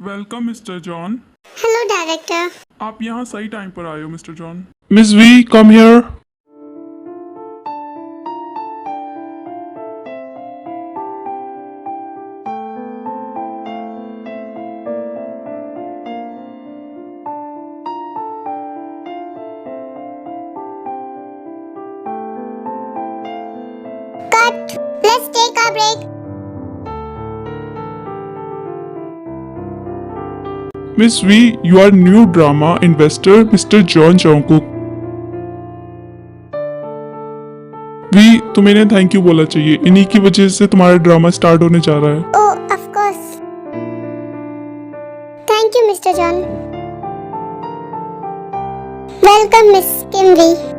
Welcome mister John. Hello director. आप यहाँ सही टाइम पर आए हो mister John. Miss V come here. Cut, let's take a break. Miss V, you are new drama investor mister John जॉन्कुक। V, तुम्हें इन्हें थैंक यू बोलना चाहिए, इन्हीं की वजह से तुम्हारा ड्रामा स्टार्ट होने जा रहा है। Oh of course, thank you mister John. Welcome miss Kimri.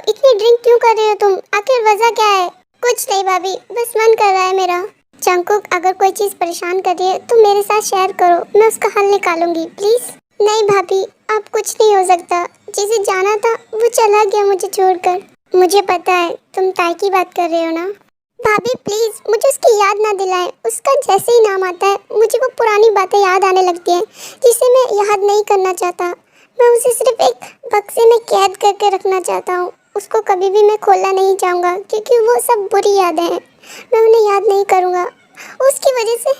इतनी ड्रिंक क्यों कर रहे हो तुम? आखिर वजह क्या है? कुछ नहीं भाभी, बस मन कर रहा है मेरा। जंकुक, अगर कोई चीज परेशान कर रही है तो मेरे साथ शेयर करो, मैं उसका हल निकालूंगी प्लीज। नहीं भाभी, अब कुछ नहीं हो सकता। जिसे जाना था वो चला गया मुझे छोड़कर। मुझे पता है तुम ताई की बात कर रहे हो ना। भाभी प्लीज मुझे उसकी याद ना दिलाएं। उसका जैसे ही नाम आता है मुझे वो पुरानी बातें याद आने लगती हैं जिसे मैं याद नहीं करना चाहता। मैं उसे सिर्फ एक बक्से में कैद करके रखना चाहता हूँ। उसको कभी भी मैं खोलना नहीं चाहूँगा क्योंकि वो सब बुरी यादें हैं। मैं उन्हें याद नहीं करूँगा। उसकी वजह से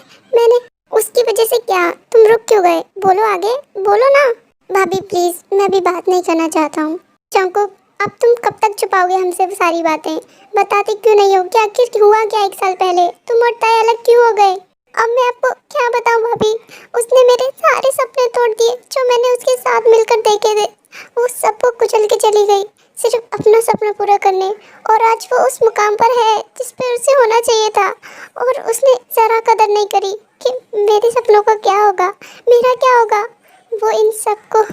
उसकी वजह से क्या? तुम रुक क्यों गए? बोलो आगे, बोलो ना। भाभी प्लीज, मैं अभी बात नहीं करना चाहता हूँ। जंकुक, अब तुम कब तक छुपाओगे हमसे वो सारी बातें? बताते क्यों नहीं हो? क्या आखिर हुआ क्या 1 साल पहले? तुम और ताई अलग क्यों हो गए? अब मैं आपको क्या बताऊं भाभी? उसने मेरे सारे सपने तोड़ दिए जो मैंने उसके साथ मिलकर देखे थे। वो सबको कुचल के चली गई सिर्फ अपना सपना पूरा करने। और आज वो उस मुकाम पर है जिस पर उसे होना चाहिए था। और उसने जरा कदर नहीं करी कि मेरे सपनों का क्या होगा, मेरा क्या होगा। वो इन सबको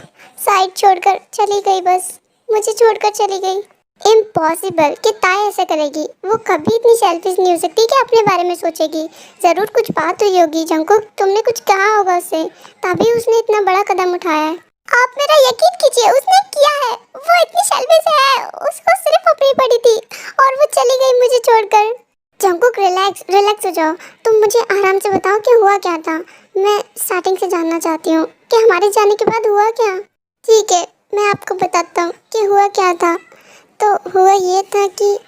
साइड छोड़कर चली गई, बस मुझे छोड़कर चली गई। इम्पॉसिबल कि ताई ऐसा करेगी। वो कभी इतनी सेल्फिश नहीं हो सकती कि अपने बारे में सोचेगी। जरूर कुछ बात हुई होगी जंकुक, तुमने कुछ कहा होगा उससे, तभी उसने इतना बड़ा कदम उठाया है। आप मेरा यकीन कीजिए, उसने किया है। वो इतनी सेल्फिश है, उसको सिर्फ अपनी पड़ी थी और वो चली गई मुझे छोड़कर। जंकुक रिलैक्स रिलैक्स हो जाओ। तुम मुझे आराम से बताओ कि हुआ क्या था। मैं स्टार्टिंग से जानना चाहती हूँ कि हमारे जाने के बाद हुआ क्या। ठीक है, मैं आपको बताता हूँ कि हुआ क्या था। तो हुआ ये था कि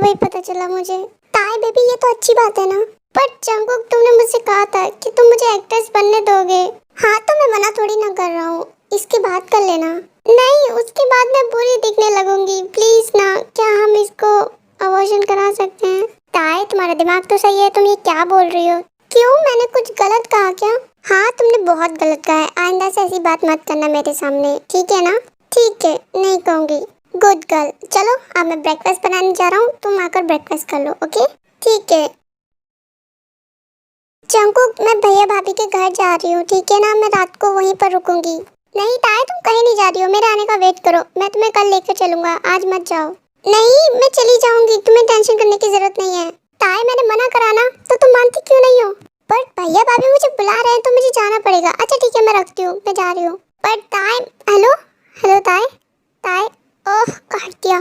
वही पता चला मुझे। ताई बेबी ये तो अच्छी बात है ना। पर जंगकुक तुमने मुझसे कहा था कि तुम मुझे एक्ट्रेस बनने दोगे। हाँ तो मैं मना थोड़ी ना कर रहा हूँ, इसकी बात कर लेना। नहीं, उसके बाद मैं बुरी दिखने लगूंगी। प्लीज ना, क्या हम इसको अबॉर्शन करा सकते हैं? ताई तुम्हारा दिमाग तो सही है, तुम ये क्या बोल रही हो? क्यों, मैंने कुछ गलत कहा क्या? हाँ तुमने बहुत गलत कहा है, आइंदा से ऐसी बात मत करना मेरे सामने, ठीक है ना? ठीक है, नहीं कहूँगी। Good girl. चलो अब मैं ब्रेकफास्ट बनाने जा रहा हूँ, तुम आकर ब्रेकफास्ट कर लो। ओके ठीक है। जंगकुक मैं भैया भाभी के घर जा रही हूँ, ठीक है ना? मैं रात को वहीं पर रुकूंगी। नहीं ताई, तुम कहीं नहीं जा रही हो, मेरे आने का वेट करो, मैं तुम्हें कल लेकर चलूंगा, आज मत जाओ। नहीं मैं चली जाऊंगी, तुम्हें टेंशन करने की जरूरत नहीं है। ताई मैंने मना करा ना, तो तुम मानती क्यों नहीं हो? पर भैया भाभी मुझे बुला रहे हैं तो मुझे जाना पड़ेगा। अच्छा ठीक है, मैं रखती हूँ, मैं जा रही हूँ। पर ताई, हेलो हेलो ताई, ताई, ओह काट दिया।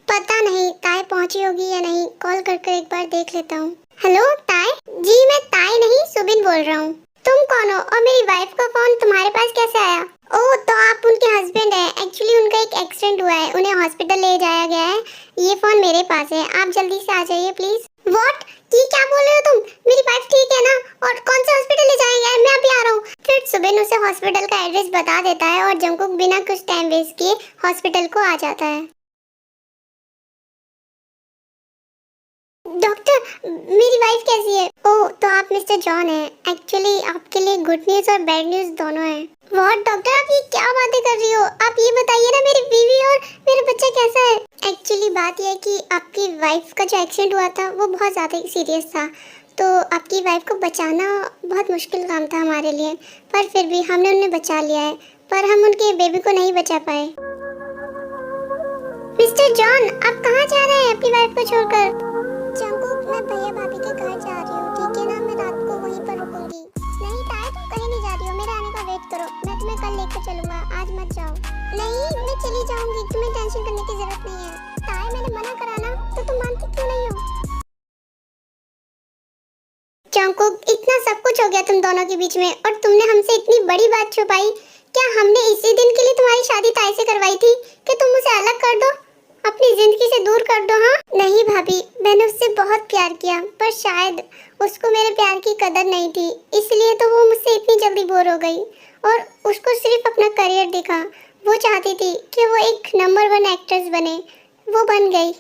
पता नहीं ताई पहुंची होगी या नहीं, कॉल करके एक बार देख लेता हूँ। हेलो ताई। जी मैं ताई नहीं, सुबिन बोल रहा हूँ। तुम कौन हो और मेरी वाइफ का फोन तुम्हारे पास कैसे आया? ओह तो आप उनके हस्बैंड हैं। एक्चुअली उनका एक एक्सीडेंट हुआ है, उन्हें हॉस्पिटल ले जाया गया है। ये फोन मेरे पास है, आप जल्दी से आ जाइए प्लीज। व्हाट, ये क्या बोल रहे हो तुम? मेरी वाइफ ठीक है ना? और कौन से हॉस्पिटल ले जाएंगे? मैं अभी आ रहा हूँ। फिर सुबिन उसे हॉस्पिटल का एड्रेस बता देता है और जंगकुक बिना कुछ टाइम वेस्ट किए हॉस्पिटल को आ जाता है। डॉक्टर मेरी वाइफ कैसी है? ओह तो आप मिस्टर जॉन हैं। एक्चुअली आपके लिए गुड न्यूज़ और बैड न्यूज़ दोनों हैं। व्हाट डॉक्टर, आप ये क्या बातें कर रही हो? आप ये बताइए ना, मेरी बीवी और मेरा बच्चा कैसा है? एक्चुअली बात यह है कि आपकी वाइफ का जो एक्सीडेंट हुआ था वो बहुत ज़्यादा सीरियस था, तो आपकी वाइफ को बचाना बहुत मुश्किल काम था हमारे लिए, पर फिर भी हमने उन्हें बचा लिया है, पर हम उनके बेबी को नहीं बचा पाए। मिस्टर जॉन आप कहाँ जा रहे हैं अपनी वाइफ को छोड़कर? जंगकुक मैं भैया भाभी के घर जा रही हूँ, ठीक है ना? मैं रात को वहीं पर रुकूंगी। नहीं ताई, तुम कहीं नहीं जा रही हो, मेरे आने का वेट करो, मैं तुम्हें कल लेकर चलूंगा, आज मत जाओ। नहीं मैं चली जाऊंगी, तुम्हें टेंशन करने की जरूरत नहीं है। ताई मैंने मना करा ना, तो तुम मानती क्यों नहीं हो? जंगकुक इतना सब कुछ हो गया तुम दोनों के बीच में और तुमने हमसे इतनी बड़ी बात छुपाई। क्या हमने इसी दिन के लिए तुम्हारी शादी ताई से करवाई थी कि तुम उसे अलग कर दो, अपनी जिंदगी से दूर कर दो? हाँ नहीं भाभी, मैंने उससे बहुत प्यार किया, पर शायद उसको मेरे प्यार की कदर नहीं थी, इसलिए तो वो मुझसे इतनी जल्दी बोर हो गई और उसको सिर्फ अपना करियर दिखा। वो चाहती थी कि वो एक नंबर 1 एक्ट्रेस बने, वो बन गई।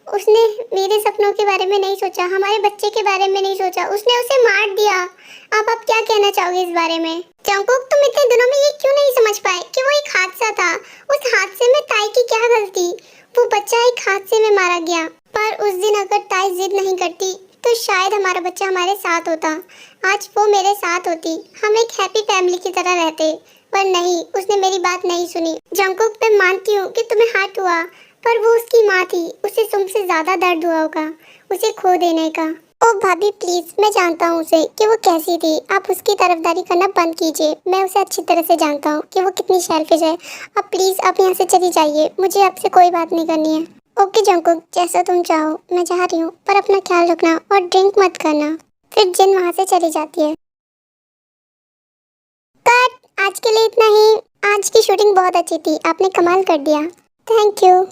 उसने मेरे सपनों के बारे में नहीं सोचा, हमारे बच्चे के बारे में नहीं सोचा, उसने उसे मार दिया। अब आप क्या कहना चाहोगे इस बारे में? जंगकुक तुम इतने दिनों में ये क्यों नहीं समझ पाए कि वो एक हादसा था? उस हादसे में ताई की क्या गलती? वो बच्चा एक हादसे में मारा गया, पर उस दिन अगर ताई जिद नहीं करती तो शायद हमारा बच्चा हमारे साथ होता, आज वो मेरे साथ होती, हम एक हैप्पी फैमिली की तरह रहते। पर नहीं, उसने मेरी बात नहीं सुनी। जंगकुक मैं मानती हूँ कि तुम्हें हर्ट हुआ, पर वो उसकी माँ थी, उसे तुमसे ज्यादा दर्द हुआ होगा उसे खो देने का। ओ भाभी प्लीज, मैं जानता हूँ उसे कि वो कैसी थी, आप उसकी तरफदारी करना बंद कीजिए। मैं उसे अच्छी तरह से जानता हूँ कि वो कितनी सेल्फिश है। अब प्लीज आप यहाँ से चली जाइए, मुझे आपसे कोई बात नहीं करनी है। ओके जंगकुक, जैसा तुम चाहो, मैं जा रही हूँ, पर अपना ख्याल रखना और ड्रिंक मत करना। फिर जिन वहाँ से चली जाती है। कट, आज के लिए इतना ही। आज की शूटिंग बहुत अच्छी थी, आपने कमाल कर दिया, थैंक यू।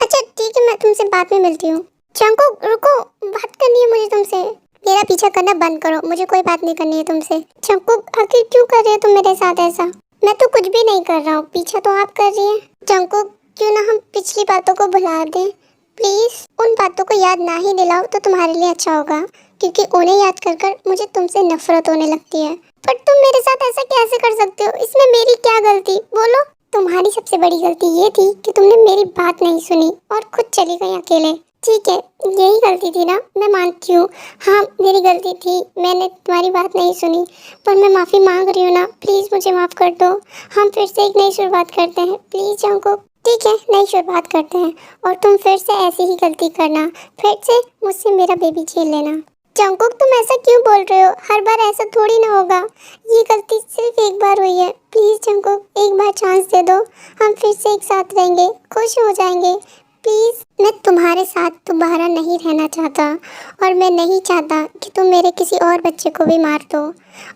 अच्छा ठीक है, मैं तुमसे बाद में मिलती हूँ। जंगकुक रुको, बात करनी है मुझे तुमसे। मेरा पीछा करना बंद करो, मुझे कोई बात नहीं करनी है तुमसे। जंगकुक आखिर क्यों कर रहे हो तुम मेरे साथ ऐसा? मैं तो कुछ भी नहीं कर रहा हूँ, पीछा तो आप कर रही हैं। जंगकुक क्यों ना हम पिछली बातों को भुला दें प्लीज? उन बातों को याद ना ही दिलाओ तो तुम्हारे लिए अच्छा होगा, क्योंकि उन्हें याद कर कर मुझे तुमसे नफरत होने लगती है। पर तुम मेरे साथ ऐसा कैसे कर सकते हो? इसमें मेरी क्या गलती, बोलो? तुम्हारी सबसे बड़ी गलती ये थी कि तुमने मेरी बात नहीं सुनी और खुद चली गई अकेले। ठीक है, यही गलती थी ना, मैं मानती हूँ, हाँ मेरी गलती थी, मैंने तुम्हारी बात नहीं सुनी, पर मैं माफ़ी मांग रही हूँ ना, प्लीज़ मुझे माफ़ कर दो। हम फिर से एक नई शुरुआत करते हैं, प्लीज़ जंगकुक। ठीक है, नई शुरुआत करते हैं और तुम फिर से ऐसी ही गलती करना, फिर से मुझसे मेरा बेबी छीन लेना। जंगकुक तुम ऐसा क्यों बोल रहे हो? हर बार ऐसा थोड़ी ना होगा, ये गलती सिर्फ एक बार हुई है। प्लीज़ जंगकुक एक बार चांस दे दो, हम फिर से एक साथ रहेंगे, खुश हो जाएंगे प्लीज़। मैं तुम्हारे साथ दोबारा नहीं रहना चाहता और मैं नहीं चाहता कि तुम मेरे किसी और बच्चे को भी मार दो।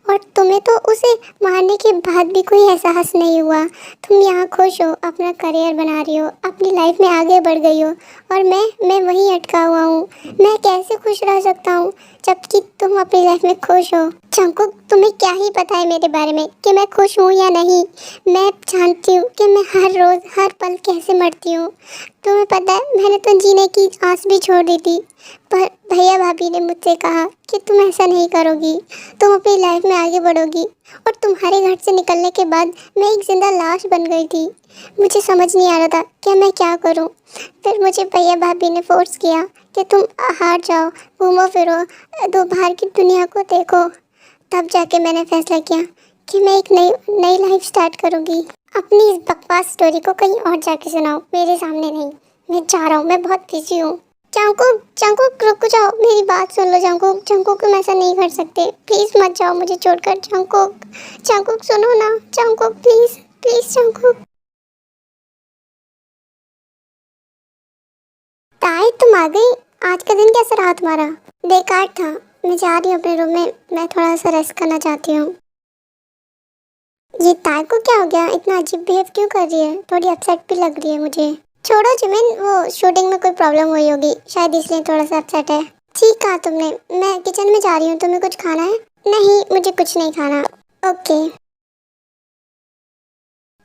और तुम्हें तो उसे मारने के बाद भी कोई एहसास नहीं हुआ। तुम यहाँ खुश हो, अपना करियर बना रही हो, अपनी लाइफ में आगे बढ़ गई हो, और मैं वहीं अटका हुआ हूँ। मैं कैसे खुश रह सकता हूँ जबकि तुम अपनी लाइफ में खुश हो? जंगकुक, तुम्हें क्या ही पता है मेरे बारे में कि मैं खुश हूँ या नहीं। मैं जानती हूँ कि मैं हर रोज़ हर पल कैसे मरती हूँ। तुम्हें पता है, मैंने तो जीने की आस भी छोड़ दी थी, पर भैया भाभी ने मुझसे कहा कि तुम ऐसा नहीं करोगी, तुम अपनी लाइफ में आगे बढ़ोगी। और तुम्हारे घर से निकलने के बाद मैं एक जिंदा लाश बन गई थी। मुझे समझ नहीं आ रहा था कि मैं क्या करूं। फिर मुझे भैया भाभी ने फोर्स किया कि तुम बाहर जाओ, घूमो फिरो, दो बाहर की दुनिया को देखो। तब जाके मैंने फैसला किया कि मैं एक नई नई लाइफ स्टार्ट करूंगी। अपनी इस बकवास स्टोरी को कहीं और जाके सुनाओ, मेरे सामने नहीं। मैं जा रहा हूँ, मैं बहुत बिजी हूँ। जंगकुक, जंगकुक रुक जाओ, मेरी बात सुन लो जंगकुक। जंगकुक, तुम ऐसा नहीं कर सकते, प्लीज मत जाओ मुझे छोड़कर। जंगकुक, जंगकुक सुनो ना, जंगकुक प्लीज, प्लीज जंगकुक। ताई, तुम आ गई। आज का दिन कैसा रहा तुम्हारा? बेकार था। मैं जा रही हूँ अपने रूम में, मैं थोड़ा सा रेस्ट करना चाहती हूँ। ये ताई को क्या हो गया, इतना अजीब बिहेव क्यों कर रही है? थोड़ी अपसेट भी लग रही है मुझे। छोड़ो जिमिन, वो शूटिंग में कोई प्रॉब्लम हुई होगी, शायद इसलिए थोड़ा सा अपसेट है। ठीक कहा तुमने। मैं किचन में जा रही हूँ, तुम्हें कुछ खाना है? नहीं, मुझे कुछ नहीं खाना। ओके।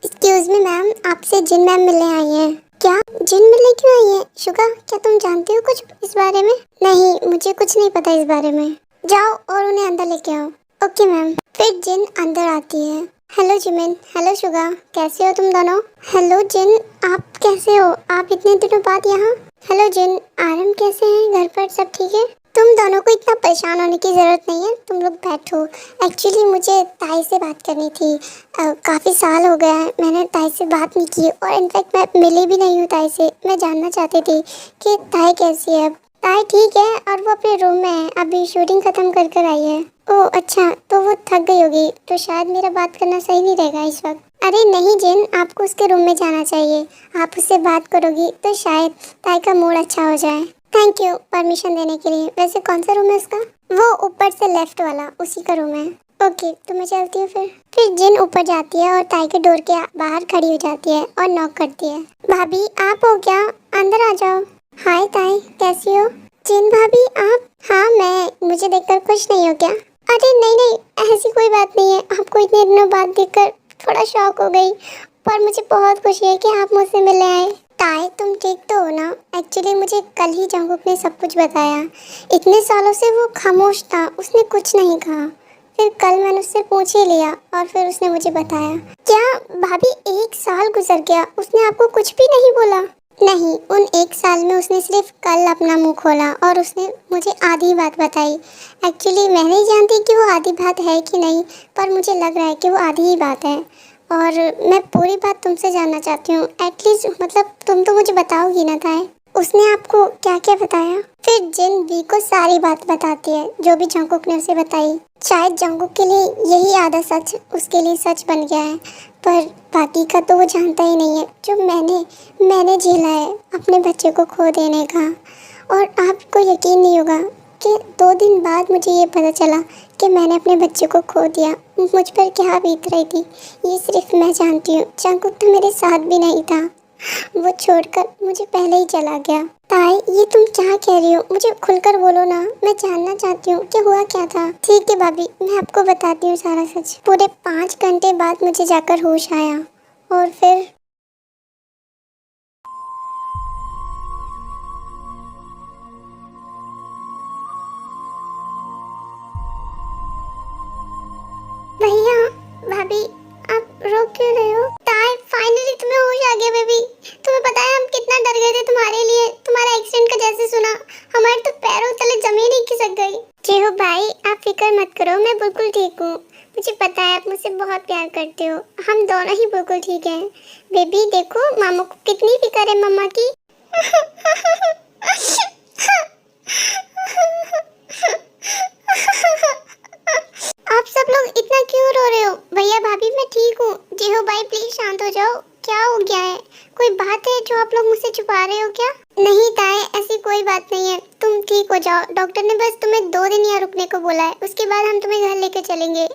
एक्सक्यूज मी मैम, आपसे जिन मैम मिलने आई हैं। क्या? जिन मिलने क्यों आई है? शुगा, क्या तुम जानती हो कुछ इस बारे में? नहीं, मुझे कुछ नहीं पता इस बारे में। जाओ और उन्हें अंदर लेके आओ। Okay ma'am. फिर जिन अंदर आती है। हेलो जिमिन, हेलो शुगा, कैसे हो तुम दोनों? हेलो जिन, आप कैसे हो? आप इतने दिनों बाद यहाँ? हेलो जिन, आरम कैसे हैं? घर पर सब ठीक है? तुम दोनों को इतना परेशान होने की ज़रूरत नहीं है, तुम लोग बैठो। एक्चुअली मुझे ताई से बात करनी थी। काफ़ी साल हो गया है मैंने ताई से बात नहीं की, और इनफैक्ट मैं मिली भी नहीं हूँ ताई से। मैं जानना चाहती थी कि ताई कैसी है अब। ताई ठीक है, और वो अपने रूम में है, अभी शूटिंग ख़त्म कर कर आई है। ओह अच्छा, तो वो थक गई होगी, तो शायद मेरा बात करना सही नहीं रहेगा इस वक्त। अरे नहीं जिन, आपको उसके रूम में जाना चाहिए। आप उससे बात करोगी तो शायद ताई का मूड अच्छा हो जाए। थैंक यू परमिशन देने के लिए। वैसे कौन सा रूम है उसका? वो ऊपर से लेफ्ट वाला, उसी का रूम है। ओके, तो मैं चलती हूँ फिर जिन ऊपर जाती है और ताई के डोर के बाहर खड़ी हो जाती है और नॉक करती है। भाभी, आप हो क्या? अंदर आ जाओ। हाय ताई, कैसी हो? जिन भाभी आप? हाँ मैं, मुझे देखकर खुश नहीं हो क्या? अरे नहीं नहीं, ऐसी कोई बात नहीं है। आपको इतने दिनों बाद देखकर थोड़ा शॉक हो गई, पर मुझे बहुत खुशी है कि आप मुझसे मिलने आए। ताई, तुम ठीक तो हो ना? एक्चुअली मुझे कल ही जंगकुक ने सब कुछ बताया। इतने सालों से वो खामोश था, उसने कुछ नहीं कहा। फिर कल मैंने उससे पूछ ही लिया और फिर उसने मुझे बताया। क्या भाभी, 1 साल गुजर गया, उसने आपको कुछ भी नहीं बोला? नहीं, उन 1 साल में उसने सिर्फ कल अपना मुंह खोला और उसने मुझे आधी बात बताई। एक्चुअली मैं नहीं जानती कि वो आधी बात है कि नहीं, पर मुझे लग रहा है कि वो आधी ही बात है, और मैं पूरी बात तुमसे जानना चाहती हूँ। एटलीस्ट मतलब तुम तो मुझे बताओगी ना ताई? उसने आपको क्या क्या बताया? फिर जिन बी को सारी बात बताती है जो भी जंगकुक ने उसे बताई। शायद जंगकुक के लिए यही आधा सच उसके लिए सच बन गया है, पर बाकी का तो वो जानता ही नहीं है जो मैंने झेला है अपने बच्चे को खो देने का। और आपको यकीन नहीं होगा कि 2 दिन बाद मुझे ये पता चला कि मैंने अपने बच्चे को खो दिया। मुझ पर क्या बीत रही थी ये सिर्फ मैं जानती हूँ। जंगकुक तो मेरे साथ भी नहीं था, वो छोड़कर मुझे पहले ही चला गया। ताई, ये तुम क्या कह रही हो? मुझे खुलकर बोलो ना, मैं जानना चाहती हूँ कि हुआ क्या था। ठीक है भाभी, मैं आपको बताती हूँ सारा सच। पूरे 5 घंटे बाद मुझे जाकर होश आया, और फिर भैया भाभी, आप रो क्यों रहे हो? ताई, फाइनली तुम्हें होश आ गया बेबी। तुम्हें पता है हम कितना डर गए थे तुम्हारे लिए। तुम्हारा एक्सीडेंट का जैसे सुना, हमारे तो पैरों तले जमीन ही खिसक गई। जी हो भाई, आप फिक्र मत करो, मैं बिल्कुल ठीक हूँ। मुझे पता है आप मुझसे बहुत प्यार करते हो, हम दोनों ही बिल्कुल ठीक हैं। बेबी देखो, मामा को कितनी फिक्र है मम्मा की। आप सब लोग इतना क्यों रो रहे हो? भैया भाभी, मैं ठीक हूँ। जी हो भाई, प्लीज शांत हो जाओ। क्या हो गया है? कोई बात है जो आप लोग मुझसे छुपा रहे हो क्या? नहीं ताए, ऐसी कोई बात नहीं है, तुम ठीक हो जाओ। डॉक्टर ने बस तुम्हें 2 दिन यहाँ रुकने को बोला है, उसके बाद हम तुम्हें घर लेके चलेंगे।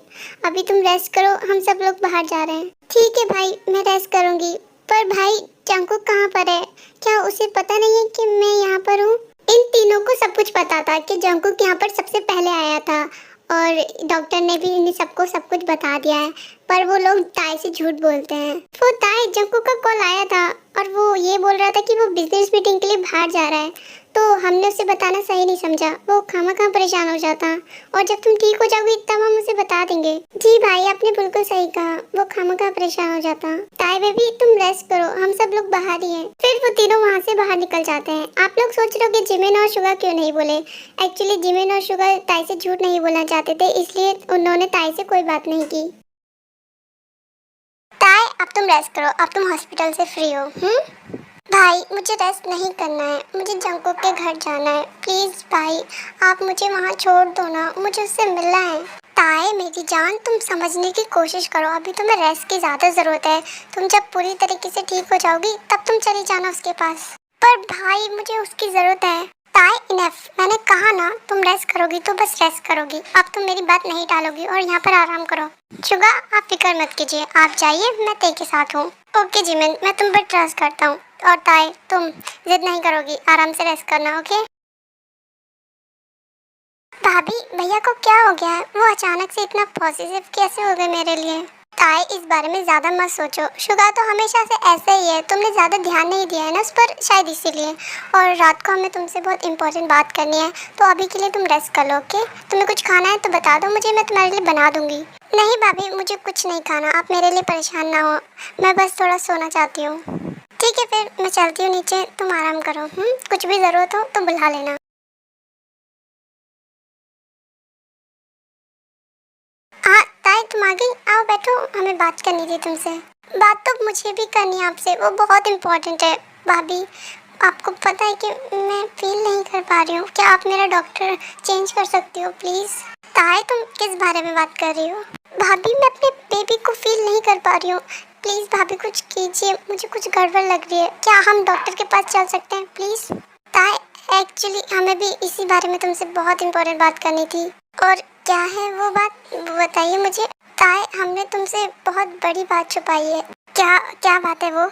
अभी तुम रेस्ट करो, हम सब लोग बाहर जा रहे हैं। ठीक है भाई, मैं रेस्ट करूंगी। पर भाई जंकुक कहाँ पर है? क्या उसे पता नहीं है कि मैं यहाँ पर हूँ? इन तीनों को सब कुछ पता था कि जंकुक यहाँ पर सबसे पहले आया था, और डॉक्टर ने भी इन सबको सब कुछ बता दिया है। पर वो लोग ताई से झूठ बोलते हैं। वो ताई जंकुक का कॉल आया था और वो ये बोल रहा था कि वो बिजनेस मीटिंग के लिए बाहर जा रहा है, तो हमने उसे बताना सही नहीं समझा। वो खामखा परेशान हो जाता, और जब तुम ठीक हो जाओगी तब हम उसे बता देंगे। जी भाई, आपने बिल्कुल सही कहा, वो खामखा परेशान हो जाता। ताई बेबी तुम रेस्ट करो, हम सब लोग बाहर ही हैं। फिर वो तीनों वहाँ से बाहर निकल जाते हैं। आप लोग सोच रहे हो कि जिमिन और शुगा क्यों नहीं बोले। एक्चुअली जिमिन और शुगा ताई से झूठ नहीं बोलना चाहते थे, इसलिए उन्होंने ताई से कोई बात नहीं की। ताई अब तुम रेस्ट करो, अब तुम हॉस्पिटल से फ्री हो। भाई मुझे रेस्ट नहीं करना है, मुझे जंकुक के घर जाना है। प्लीज भाई आप मुझे वहाँ छोड़ दो ना, मुझे उससे मिलना है। ताई मेरी जान, तुम समझने की कोशिश करो, अभी तुम्हें रेस्ट की ज्यादा जरूरत है। तुम जब पूरी तरीके से ठीक हो जाओगी तब तुम चली जाना उसके पास। पर भाई मुझे उसकी जरूरत है। ताई इनफ, मैंने कहा ना तुम रेस्ट करोगी तो बस रेस्ट करोगी। अब तुम मेरी बात नहीं टालोगी और यहाँ पर आराम करो। शुगा आप फिक्र मत कीजिए, आप जाइए, मैं तेरे के साथ हूँ। ओके जिमिन, मैं तुम पर ट्रस्ट करता हूँ। और ताई तुम जिद नहीं करोगी, आराम से रेस्ट करना। ओके भाभी, भैया को क्या हो गया है? वो अचानक से इतना पॉजिटिव कैसे हो गए मेरे लिए? ताई इस बारे में ज्यादा मत सोचो, शुगा तो हमेशा से ऐसे ही है, तुमने ज्यादा ध्यान नहीं दिया है ना उस पर, शायद इसीलिए। और रात को हमें तुमसे बहुत इंपॉर्टेंट बात करनी है, तो अभी के लिए तुम रेस्ट कर लो। ओके तुम्हें कुछ खाना है तो बता दो मुझे, मैं तुम्हारे लिए बना दूंगी। नहीं भाभी मुझे कुछ नहीं खाना, आप मेरे लिए परेशान ना हो, मैं बस थोड़ा सोना चाहती हूँ। ठीक है फिर मैं चलती हूँ नीचे, तुम आराम करो। कुछ भी जरूरत हो तो बुला लेना। हाँ ताई तुम आ गई, आओ बैठो, हमें बात करनी थी तुमसे। बात तो मुझे भी करनी है आपसे, वो बहुत इम्पोर्टेंट है। भाभी आपको पता है कि मैं फील नहीं कर पा रही हूँ, क्या आप मेरा डॉक्टर चेंज कर सकती हो प्लीज? ताई तुम किस बारे में बात कर रही हो? भाभी मैं अपने बेबी को फील नहीं कर पा रही हूँ, प्लीज भाभी कुछ कीजिए, मुझे कुछ गड़बड़ लग रही है। क्या हम डॉक्टर के पास चल सकते हैं प्लीज? ताई एक्चुअली हमें भी इसी बारे में तुमसे बहुत इम्पोर्टेंट बात करनी थी। और क्या है वो बात, बताइए मुझे। ताई हमने तुमसे बहुत बड़ी बात छुपाई है। क्या क्या बात है वो,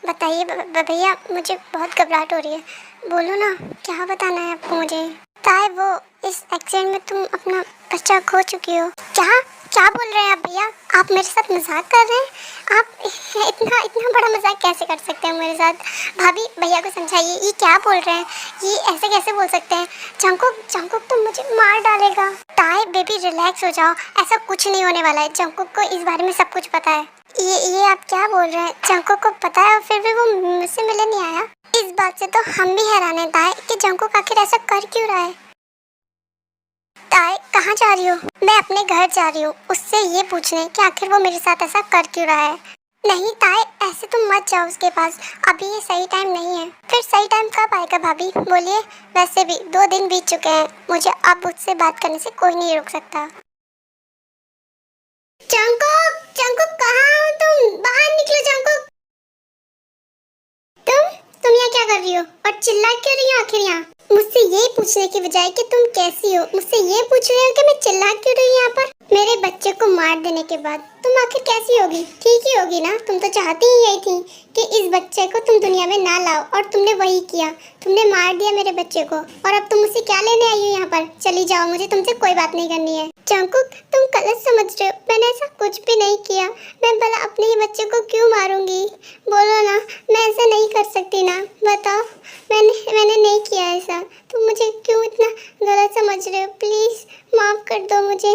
बताइए भैया, मुझे बहुत घबराहट हो रही है, बोलो ना क्या बताना है आपको मुझे। ताई वो इस एक्सीडेंट में तुम अपना बच्चा खो चुकी हो। क्या क्या बोल रहे हैं आप भैया? आप मेरे साथ मजाक कर रहे हैं? आप इतना इतना बड़ा मजाक कैसे कर सकते हैं मेरे साथ? भाभी भैया को समझाइए, ये क्या बोल रहे हैं, ये ऐसे कैसे बोल सकते हैं? जंकुक जंकुक तो मुझे मार डालेगा। ताई बेबी रिलैक्स हो जाओ, ऐसा कुछ नहीं होने वाला है, जंकुक को इस बारे में सब कुछ पता है। ये आप क्या बोल रहे हैं? जंकुक को पता है और फिर भी वो मुझसे मिलने नहीं आया? इस बात से तो हम भी हैरान हैं ताई कि जंकुक आखिर ऐसा कर क्यों रहा है। ताई कहाँ जा रही हो? मैं अपने घर जा रही हूँ, उससे ये पूछने कि आखिर वो मेरे साथ ऐसा कर क्यों रहा है। नहीं ताई ऐसे तुम मत जाओ उसके पास, अभी ये सही टाइम नहीं है। फिर सही टाइम कब आएगा भाभी बोलिए? वैसे भी 2 दिन बीत चुके हैं, मुझे अब उससे बात करने से कोई नहीं रोक सकता। जंकुक जंकुक कहाँ हो तुम? बाहर निकलो जंकुक। तुम यहाँ क्या कर रही हो और चिल्ला क्यों रही हो आखिर यहाँ? मुझसे ये पूछने की बजाय कि तुम कैसी हो, मुझसे ये पूछ रहे हो कि मैं चिल्ला क्यों रही हूँ यहाँ पर? मेरे बच्चे को मार देने के बाद तुम आखिर कैसी होगी? ठीक ही होगी ना, तुम तो चाहती ही यही थी कि इस बच्चे को तुम दुनिया में ना लाओ, और तुमने वही किया, तुमने मार दिया मेरे बच्चे को। और अब तुम मुझसे क्या लेने आई हो यहाँ पर? चली जाओ, मुझे तुमसे कोई बात नहीं करनी है। जंकुक तुम गलत समझ रहे हो, मैंने ऐसा कुछ भी नहीं किया, मैं भला अपने ही बच्चे को क्यों मारूंगी? बोलो ना, मैं ऐसा नहीं कर सकती ना, बताओ। मैंने नहीं किया ऐसा, तुम मुझे क्यों इतना गलत समझ रहे हो? प्लीज माफ कर दो मुझे,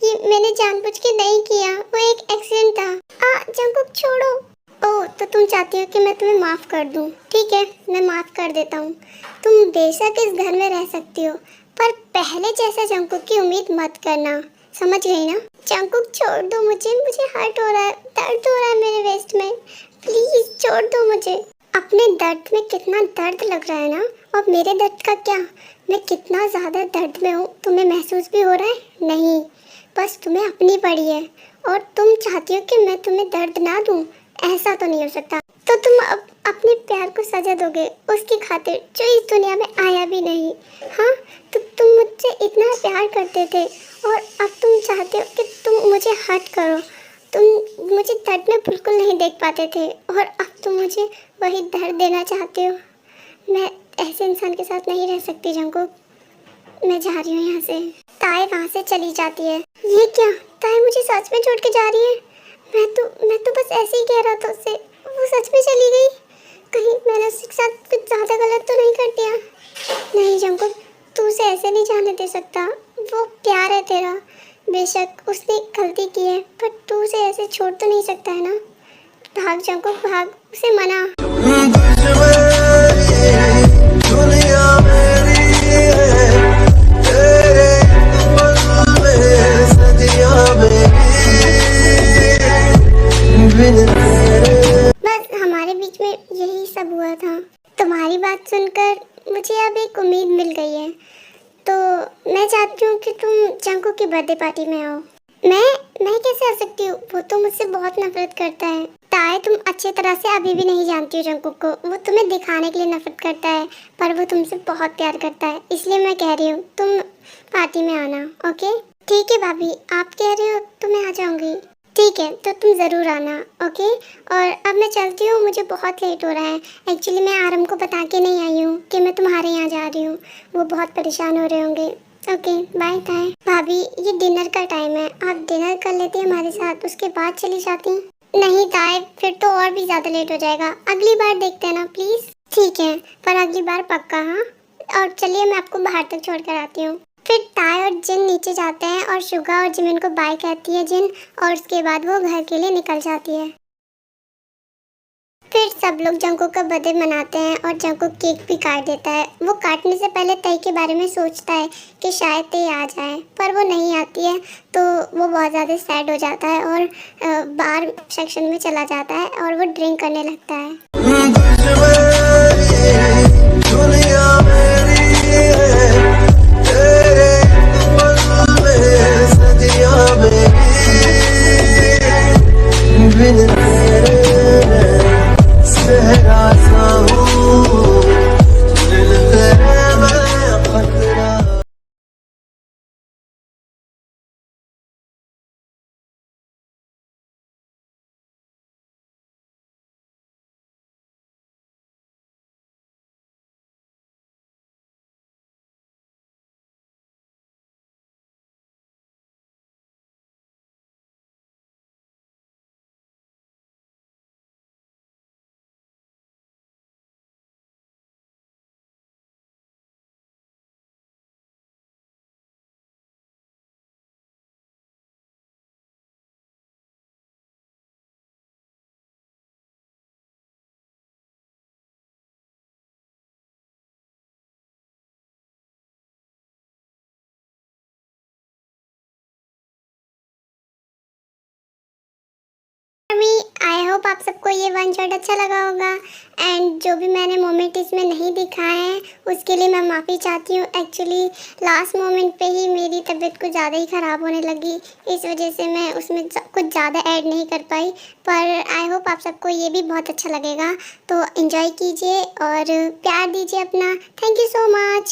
ये मैंने जानबूझ के नहीं किया, वो एक एक्सीडेंट था। जंकुक छोड़ो। ओह तो तुम चाहती हो कि मैं तुम्हें माफ कर दूं? ठीक है मैं माफ कर देता हूँ, तुम बेशक इस घर में रह सकती हो, पर पहले जैसा जंकुक की उम्मीद मत करना, समझ गई ना? जंकुक छोड़ दो मुझे, मुझे हर्ट हो रहा है, दर्द हो रहा है मेरे वेस्ट में, प्लीज छोड़ दो मुझे। अपने दर्द में कितना दर्द लग रहा है ना, और मेरे दर्द का क्या, मैं कितना ज़्यादा दर्द में हूँ तुम्हें महसूस भी हो रहा है? नहीं, बस तुम्हें अपनी पड़ी है, और तुम चाहती हो कि मैं तुम्हें दर्द ना दूँ, ऐसा तो नहीं हो सकता। तो तुम अपने प्यार को सजा दोगे उसकी खातिर जो इस दुनिया में आया भी नहीं? हाँ, तो तुम मुझसे इतना प्यार करते थे और अब तुम चाहते हो कि तुम मुझे हर्ट करो। तुम मुझे दर्द में बिल्कुल नहीं देख पाते थे और अब तुम मुझे वही दर्द देना चाहते हो। मैं ऐसे इंसान के साथ नहीं रह सकती जंकुक। मैं जा रही हूँ यहाँ से। ताए वहाँ से चली जाती है। ये क्या? ताए मुझे सच में छोड़ के जा रही है? मैं तो बस ऐसे ही कह रहा था उससे, वो सच में चली गई? कहीं मैंने उसके साथ कुछ ज़्यादा गलत तो नहीं कर दिया? नहीं जंकुक, तू उसे ऐसे नहीं जाने दे सकता। वो प्यार है तेरा। बेशक उसने गलती की है पर तू उसे ऐसे छोड़ तो नहीं सकता है ना। भाग जंकुक भाग, उसे मना। दुनिया मेरी है, तेरे कमल में सदियां मेरी, बस हमारे बीच में यही सब हुआ था। तुम्हारी बात सुनकर मुझे अब एक उम्मीद मिल गई है। तो मैं चाहती हूँ कि तुम जंकुक की बर्थडे पार्टी में आओ। मैं कैसे आ सकती हूँ? वो तो मुझसे बहुत नफरत करता है। ताए तुम अच्छी तरह से अभी भी नहीं जानती हो जंकुक को। वो तुम्हें दिखाने के लिए नफरत करता है पर वो तुमसे बहुत प्यार करता है। इसलिए मैं कह रही हूँ तुम पार्टी में आना। ओके ठीक है भाभी, आप कह रहे हो तो मैं आ जाऊंगी। ठीक है तो तुम ज़रूर आना। ओके, और अब मैं चलती हूँ, मुझे बहुत लेट हो रहा है। एक्चुअली मैं आरम को बता के नहीं आई हूँ कि मैं तुम्हारे यहाँ जा रही हूँ। वो बहुत परेशान हो रहे होंगे। ओके बाय ताए। भाभी ये डिनर का टाइम है, आप डिनर कर लेती हमारे साथ, उसके बाद चली जाती। नहीं ताए, फिर तो और भी ज़्यादा लेट हो जाएगा। अगली बार देखते हैं ना प्लीज़। ठीक है पर अगली बार पक्का। हाँ, और चलिए मैं आपको बाहर तक छोड़ कर आती हूँ। फिर ताए और जिन नीचे जाते हैं और शुगा और जिमिन को बाय कहती है जिन, और उसके बाद वो घर के लिए निकल जाती है। फिर सब लोग जंकुक का बर्थडे मनाते हैं और जंकुक केक भी काट देता है। वो काटने से पहले तय के बारे में सोचता है कि शायद तय आ जाए, पर वो नहीं आती है तो वो बहुत ज़्यादा सैड हो जाता है और बार सेक्शन में चला जाता है और वो ड्रिंक करने लगता है। दुनिया मेरी है, तेरे कमल में सदियां मेरी, सहरा सा हूँ, दिल तेरे में खतरा। आई होप आप सबको ये वन शॉट अच्छा लगा होगा। एंड जो भी मैंने मोमेंट इसमें नहीं दिखाए हैं उसके लिए मैं माफ़ी चाहती हूँ। एक्चुअली लास्ट मोमेंट पे ही मेरी तबीयत कुछ ज़्यादा ही ख़राब होने लगी, इस वजह से मैं उसमें कुछ ज़्यादा ऐड नहीं कर पाई। पर आई होप आप सबको ये भी बहुत अच्छा लगेगा। तो इन्जॉय कीजिए और प्यार दीजिए अपना। Thank you so much.